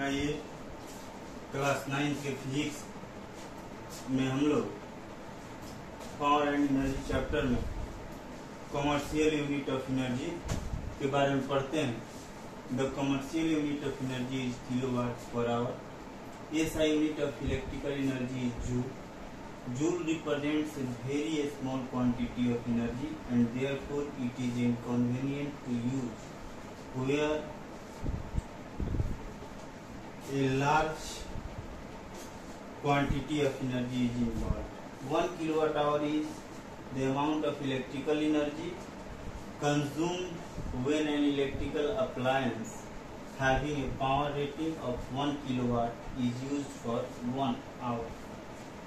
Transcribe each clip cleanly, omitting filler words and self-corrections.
ये क्लास 9 के फिजिक्स में हम लोग पावर एंड एनर्जी चैप्टर में कमर्शियल यूनिट ऑफ एनर्जी के बारे में पढ़ते हैं। The commercial unit of energy is kilowatt per hour. SI unit of electrical energy is joule. Joule represents a very small quantity of energy and therefore it is inconvenient to use where a large quantity of energy is involved. 1 kilowatt hour is the amount of electrical energy consumed when an electrical appliance having a power rating of 1 kilowatt is used for 1 hour.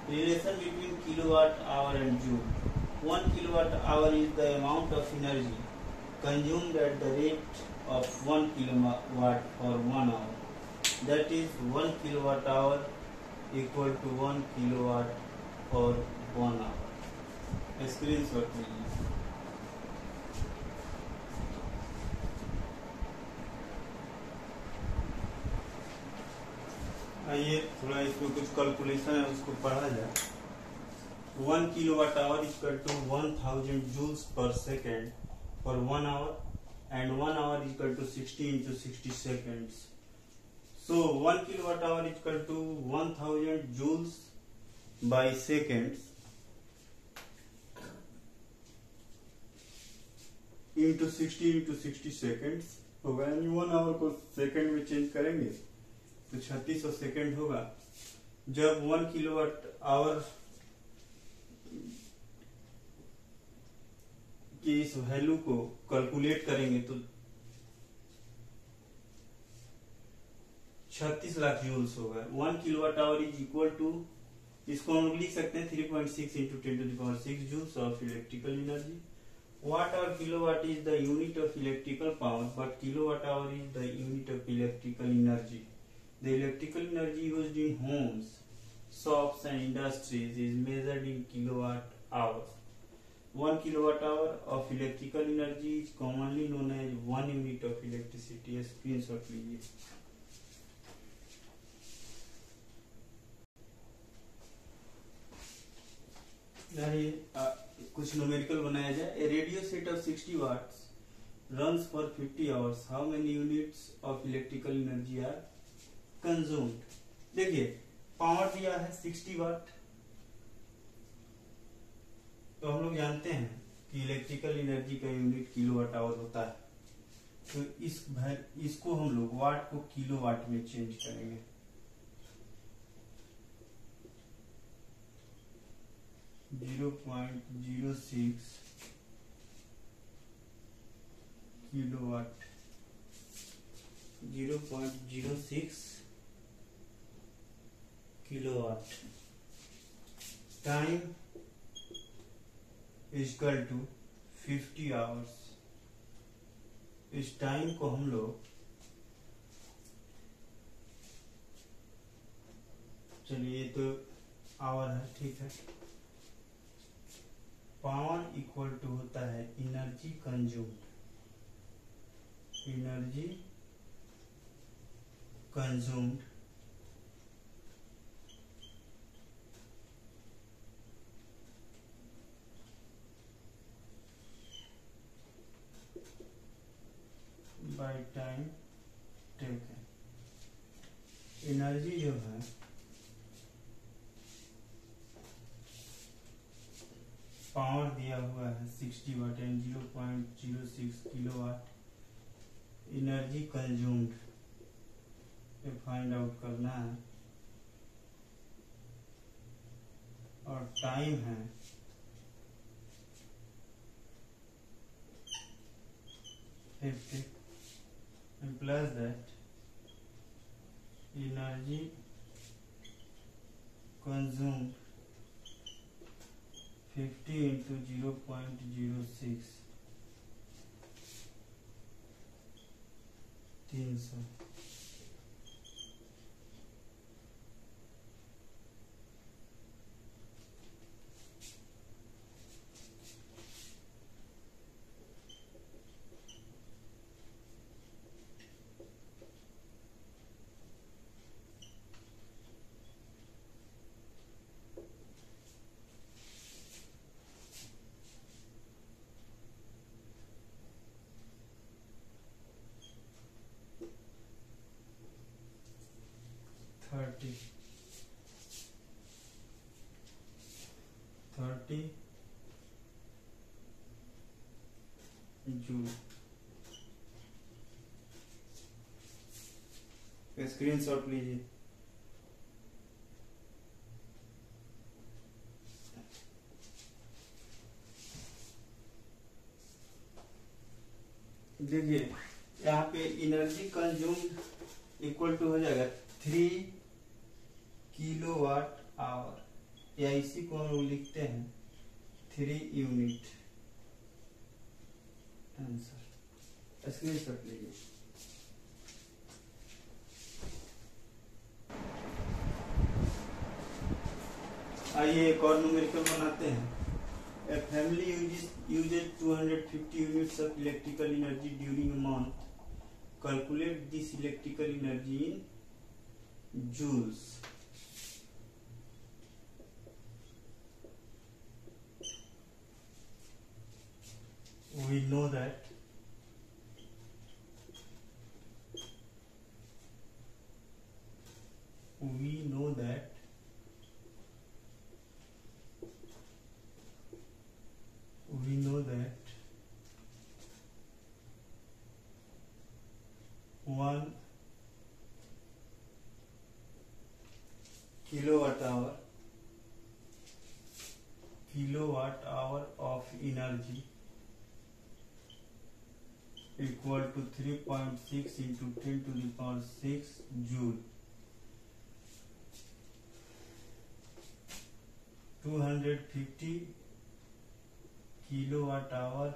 Relation between kilowatt hour and joule. 1 kilowatt hour is the amount of energy consumed at the rate of 1 kilowatt for 1 hour. That is 1 kilowatt hour equal to 1 kilowatt for 1 hour. Screenshot लीजिए। आइए थोड़ा इसमें कुछ calculation है उसको पढ़ा जाए। 1 kilowatt hour equal to 1000 joules per second for 1 hour and 1 hour equal to 60 into 60 seconds. So 1 kilowatt hour equal to 1000 joules by seconds into 60 into 60 seconds होगा, यानी 1 आवर को सेकंड में चेंज करेंगे तो 3600 सेकंड होगा। जब 1 किलोवाट आवर की इस वैल्यू को कैलकुलेट करेंगे तो 36 लाख जूल्स होगा। 1 kilowatt hour is equal to, इसको हम लिख सकते हैं 3.6 into 10⁶ joules of electrical energy. Watt or kilowatt is the unit of electrical power, but kilowatt hour is the unit of electrical energy. The electrical energy used in homes, shops and industries is measured in kilowatt hours. 1 kilowatt hour of electrical energy is commonly known as 1 unit of electricity. Screenshot लीजिए। कुछ numerical बनाया जाए। A radio set of 60 watts runs for 50 hours. How many units of electrical energy are consumed? देखिए power दिया है 60 वाट, तो हम लोग जानते हैं कि इलेक्ट्रिकल एनर्जी का यूनिट किलोवाट आवर होता है, तो इसको हम लोग वाट को किलोवाट में चेंज करेंगे। .06 kilowatt, 0.06 kilowatt time equal to 50 hours. इस टाइम को हम लोग, चलिए ये तो आवर है, ठीक है। पावर इक्वल टू होता है energy consumed, energy consumed by time taken. Energy जो है पावर दिया हुआ है 60 वाट एंड 0.06 किलोवाट। एनर्जी कंज्यूम्ड पे फाइंड आउट करना है और टाइम है 50 plus that energy consumed 50 into 0.06 300। 30 joule. Screenshot लीजिए। देखिए यहाँ पे एनर्जी कंज्यूम्ड इक्वल टू हो जाएगा 3 किलोवाट आवर, या इसी को हम लिखते हैं 3 यूनिट। आंसर स्क्रीनशॉट लीजिए। आइए एक और न्यूमेरिकल बनाते हैं। A family uses 250 units of electrical energy during a month. Calculate this electrical energy in joules. We know that one kilowatt hour of energy equal to 3.6 into 10 to the power 6 joule. 250 kilowatt hour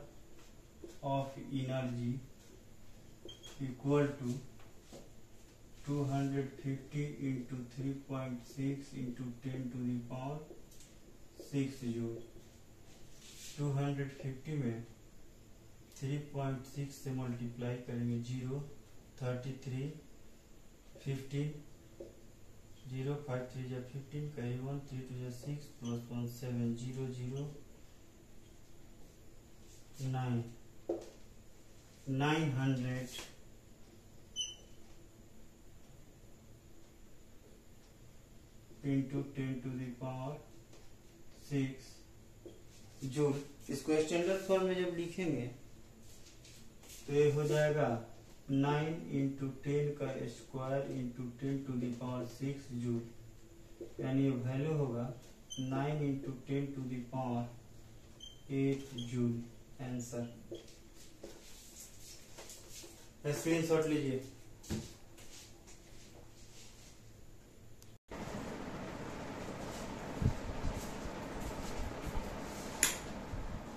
of energy equal to 250 into 3.6 into 10 to the power 6 joule. 250 में 3.6 से multiply करेंगे 0, 33, 15, 0, 5 3 जा 15, कहीं 1 3 2 जा 6 plus 1 7 0 0 9 900 into 10 to the power 6 joule. इसको standard form में जब लिखेंगे तो ये हो जाएगा 9 into 10 का square into 10 to the power 6 joule, यानी वैल्यू होगा 9 into 10 to the power 8 joule. Answer screenshot लीजिए।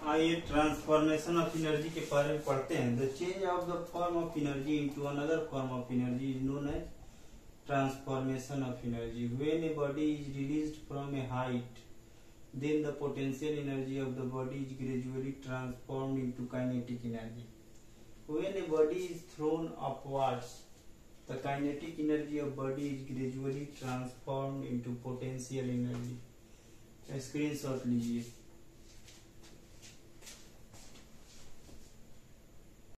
आइए ट्रांसफॉर्मेशन ऑफ एनर्जी के बारे में पढ़ते हैं। The change of the form of energy into another form of energy is known as transformation of energy. When a body is released from a height, then the potential energy of the body is gradually transformed into kinetic energy. When a body is thrown upwards, the kinetic energy of body is gradually transformed into potential energy. Screenshot लीजिए।